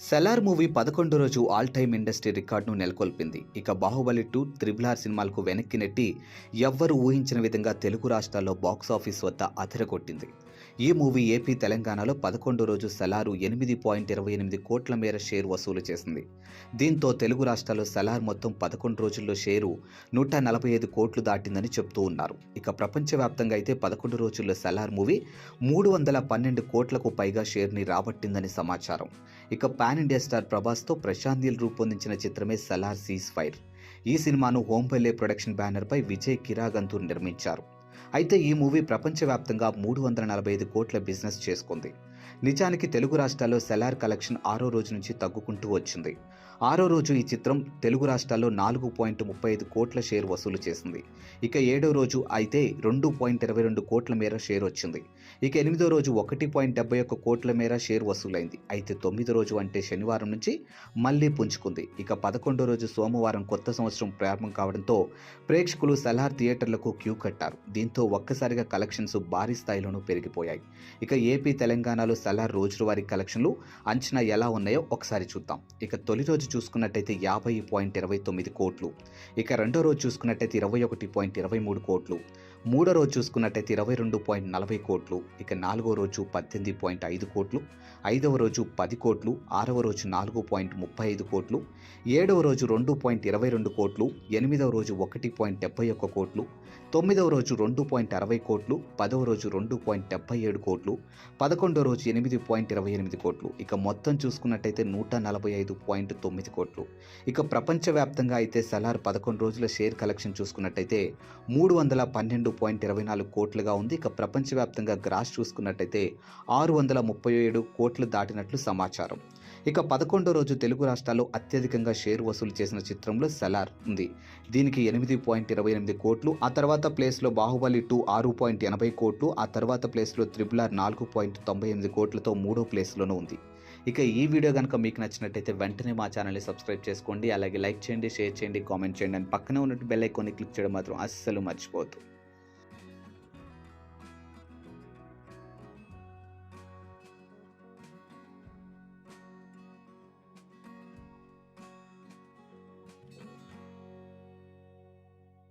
Cellar movie 11 రోజు all time industry రికార్డును నెలకొల్పింది. ఇక బాహుబలి 2, త్రిబుల్ ఆర్ సినిమాలకు వెనక్కి నెట్టి ఎవ్వరూ ఊహించిన విధంగా తెలుగు రాష్ట్రాల్లో బాక్సాఫీస్ వద్ద అదరగొట్టింది. ఈ మూవీ ఏపీ, తెలంగాణలో 11 రోజు సెలారు 8.28 కోట్ల మేర షేర్ వసూలు చేసింది. దీంతో తెలుగు రాష్ట్రాల్లో సెలార్ మొత్తం 11 రోజుల్లో షేరు 145 కోట్లు దాటిందని చెప్తూ ఉన్నారు. ఇక ప్రపంచవ్యాప్తంగా అయితే 11 రోజుల్లో సెలార్ మూవీ 312 కోట్లకు పైగా షేర్ని రాబట్టిందని సమాచారం. ఇక పాన్ ఇండియా స్టార్ ప్రభాస్తో ప్రశాంత్ నీల్ రూపొందించిన చిత్రమే సెలార్ సీజ్ ఫైర్. ఈ సినిమాను హోంబల్లే ప్రొడక్షన్ బ్యానర్పై విజయ్ కిరాగంతూర్ నిర్మించారు. అయితే ఈ మూవీ ప్రపంచవ్యాప్తంగా 345 కోట్ల బిజినెస్ చేసుకుంది. నిజానికి తెలుగు రాష్ట్రాల్లో సెలార్ కలెక్షన్ 6వ రోజు నుంచి తగ్గుకుంటూ వచ్చింది. 6వ రోజు ఈ చిత్రం తెలుగు రాష్ట్రాల్లో 4.35 కోట్ల షేర్ వసూలు చేసింది. ఇక 7వ రోజు అయితే 2.22 కోట్ల మేర షేర్ వచ్చింది. ఇక 8వ రోజు 1.71 కోట్ల మేర షేర్ వసూలైంది. అయితే 9వ రోజు అంటే శనివారం నుంచి మళ్లీ పుంజుకుంది. ఇక 11వ రోజు సోమవారం కొత్త సంవత్సరం ప్రారంభం కావడంతో ప్రేక్షకులు సెలార్ థియేటర్లకు క్యూ కట్టారు. దీంతో ఒక్కసారిగా కలెక్షన్స్ భారీ స్థాయిలోనూ పెరిగిపోయాయి. ఇక ఏపీ, తెలంగాణలో సెలార్ రోజువారీ కలెక్షన్లు అంచనా ఎలా ఉన్నాయో ఒకసారి చూద్దాం. ఇక తొలి రోజు చూసుకున్నట్టయితే 50.29 కోట్లు, ఇక రెండో రోజు చూసుకున్నట్టయితే 21.23 కోట్లు, మూడో రోజు చూసుకున్నట్టయితే 22.40 కోట్లు, ఇక నాలుగో రోజు 18.5 కోట్లు, ఐదవ రోజు 10 కోట్లు, ఆరవ రోజు 4.35 కోట్లు, ఏడవ రోజు 2.22 కోట్లు, ఎనిమిదవ రోజు 1.71 కోట్లు, తొమ్మిదవ రోజు 2.60 కోట్లు, 10వ రోజు 2.77 కోట్లు, 11వ రోజు 8.28 కోట్లు, ఇక మొత్తం చూసుకున్నట్టయితే 145.9 కోట్లు. ఇక ప్రపంచవ్యాప్తంగా అయితే సెలార్ 11 రోజుల షేర్ కలెక్షన్ చూసుకున్నట్టయితే 312.24 కోట్లుగా ఉంది. ఇక ప్రపంచవ్యాప్తంగా గ్రాస్ చూసుకున్నట్టయితే 637 కోట్లు దాటినట్లు సమాచారం. ఇక 11వ రోజు తెలుగు రాష్ట్రాల్లో అత్యధికంగా షేర్ వసూలు చేసిన చిత్రంలో సెలార్ ఉంది. దీనికి 8.28 కోట్లు, ఆ తర్వాత ప్లేస్లో బాహుబలి 2 6.80 కోట్లు, ఆ తర్వాత ప్లేస్లో త్రిబుల్ ఆర్ 4.98 కోట్లతో మూడో ప్లేస్లోనూ ఉంది. ఇక ఈ వీడియో కనుక మీకు నచ్చినట్టయితే వెంటనే మా ఛానల్ని సబ్స్క్రైబ్ చేసుకోండి. అలాగే లైక్ చేయండి, షేర్ చేయండి, కామెంట్ చేయండి, అండ్ పక్కనే ఉన్నట్టు బెల్ ఐకాన్ని క్లిక్ చేయడం మాత్రం అస్సలు మర్చిపోవద్దు.